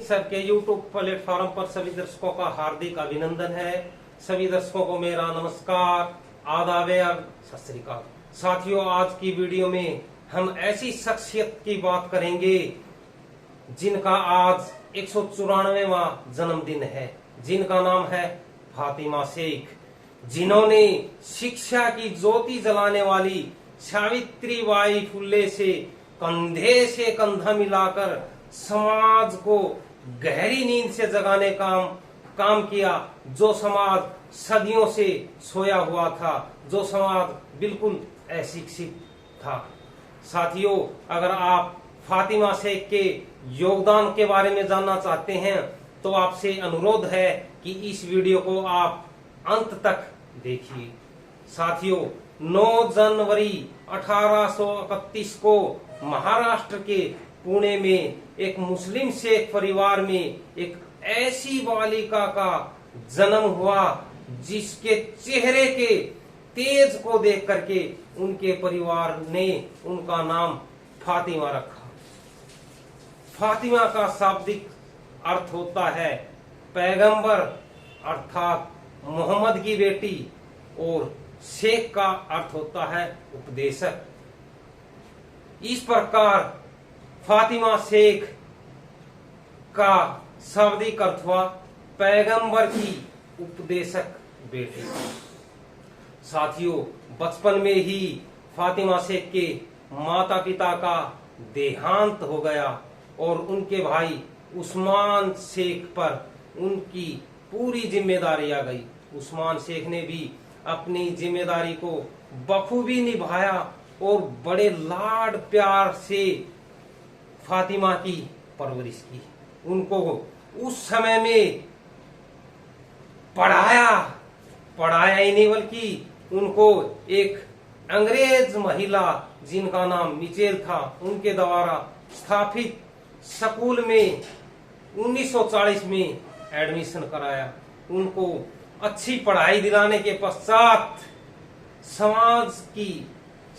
Sir के YouTube platform पर सभी दर्शकों का हार्दिक अभिनंदन है। सभी दर्शकों को मेरा नमस्कार, आदाब और सत श्री अकाल। साथियों, आज की वीडियो में हम ऐसी शख्सियत की बात करेंगे जिनका आज 194वां जन्मदिन है, जिनका नाम है फातिमा शेख, जिन्होंने शिक्षा की ज्योति जलाने वाली सावित्रीबाई फुले से कंधा मिलाकर समाज को गहरी नींद से जगाने का काम किया। जो समाज सदियों से सोया हुआ था, जो समाज बिल्कुल अशिक्षित था। साथियों, अगर आप फातिमा शेख के योगदान के बारे में जानना चाहते हैं तो आपसे अनुरोध है कि इस वीडियो को आप अंत तक देखिए। साथियों, 9 जनवरी 1831 को महाराष्ट्र के पुणे में एक मुस्लिम शेख परिवार में एक ऐसी बालिका का जन्म हुआ जिसके चेहरे के तेज को देख करके उनके परिवार ने उनका नाम फातिमा रखा। फातिमा का शाब्दिक अर्थ होता है पैगंबर अर्थात मोहम्मद की बेटी, और शेख का अर्थ होता है उपदेशक। इस प्रकार फातिमा शेख का शाब्दिक अर्थ हुआ पैगंबर की उपदेशक बेटी। साथियों, बचपन में ही फातिमा शेख के माता पिता का देहांत हो गया और उनके भाई उस्मान शेख पर उनकी पूरी जिम्मेदारी आ गई। उस्मान शेख ने भी अपनी जिम्मेदारी को बखूबी निभाया और बड़े लाड प्यार से फातिमा की परवरिश की। उनको उस समय में पढ़ाया ही नहीं, बल्कि उनको एक अंग्रेज महिला जिनका नाम मिचेल था, उनके द्वारा स्थापित स्कूल में 1940 में एडमिशन कराया। उनको अच्छी पढ़ाई दिलाने के पश्चात समाज की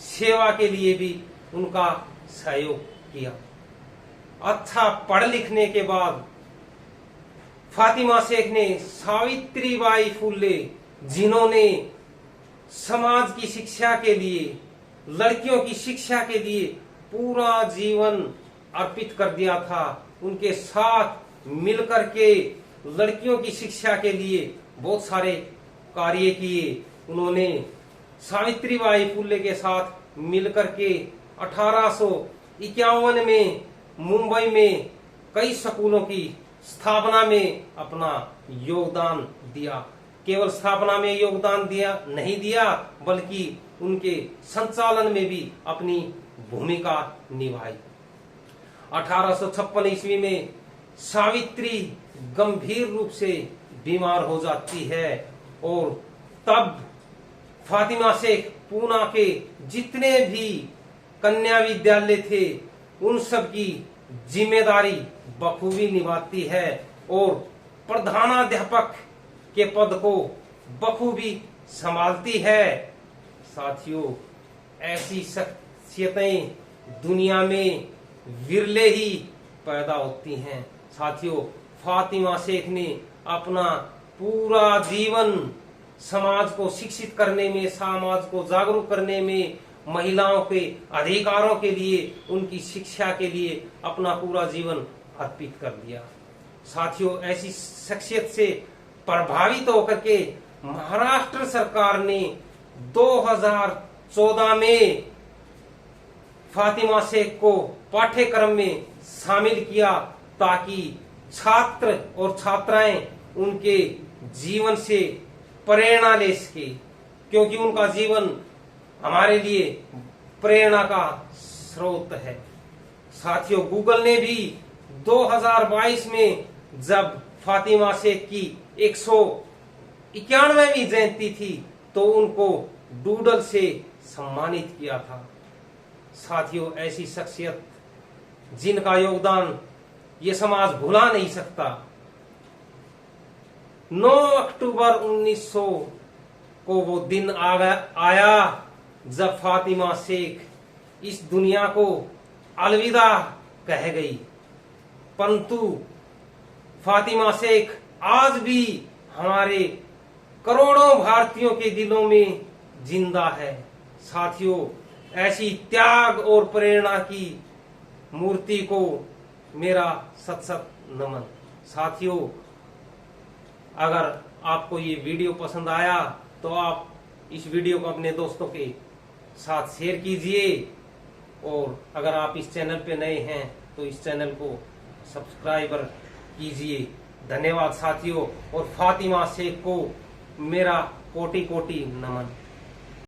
सेवा के लिए भी उनका सहयोग किया। अच्छा पढ़ लिखने के बाद फातिमा शेख ने सावित्रीबाई फुले, जिन्होंने समाज की शिक्षा के लिए, लड़कियों की शिक्षा के लिए पूरा जीवन अर्पित कर दिया था, उनके साथ मिलकर के लड़कियों की शिक्षा के लिए बहुत सारे कार्य किए। उन्होंने सावित्रीबाई फुले के साथ मिलकर के 1851 में मुंबई में कई स्कूलों की स्थापना में अपना योगदान दिया। केवल स्थापना में योगदान नहीं दिया, बल्कि उनके संचालन में भी अपनी भूमिका निभाई। 1856 ईस्वी में सावित्री गंभीर रूप से बीमार हो जाती है और तब फातिमा शेख पूना के जितने भी कन्या विद्यालय थे उन सब की जिम्मेदारी बखूबी निभाती है और प्रधानाध्यापक के पद को बखूबी संभालती है। साथियों, ऐसी शख्सियतें दुनिया में विरले ही पैदा होती हैं। साथियों, फातिमा शेख ने अपना पूरा जीवन समाज को शिक्षित करने में, समाज को जागरूक करने में, महिलाओं के अधिकारों के लिए, उनकी शिक्षा के लिए अपना पूरा जीवन अर्पित कर दिया। साथियों, ऐसी शख्सियत से प्रभावित होकर के महाराष्ट्र सरकार ने 2014 में फातिमा शेख को पाठ्यक्रम में शामिल किया ताकि छात्र और छात्राएं उनके जीवन से प्रेरणा ले सके, क्योंकि उनका जीवन हमारे लिए प्रेरणा का स्रोत है। साथियों, गूगल ने भी 2022 में जब फातिमा शेख की 191वीं जयंती थी तो उनको डूडल से सम्मानित किया था। साथियों, ऐसी शख्सियत जिनका योगदान ये समाज भुला नहीं सकता। 9 अक्टूबर 1900 को वो दिन आया जब फातिमा शेख इस दुनिया को अलविदा कह गई, परंतु फातिमा शेख आज भी हमारे करोड़ों भारतीयों के दिलों में जिंदा है। साथियों, ऐसी त्याग और प्रेरणा की मूर्ति को मेरा सत सत नमन। साथियों, अगर आपको ये वीडियो पसंद आया तो आप इस वीडियो को अपने दोस्तों के साथ शेयर कीजिए, और अगर आप इस चैनल पे नए हैं तो इस चैनल को सब्सक्राइबर कीजिए। धन्यवाद साथियों, और फातिमा शेख को मेरा कोटि कोटि नमन।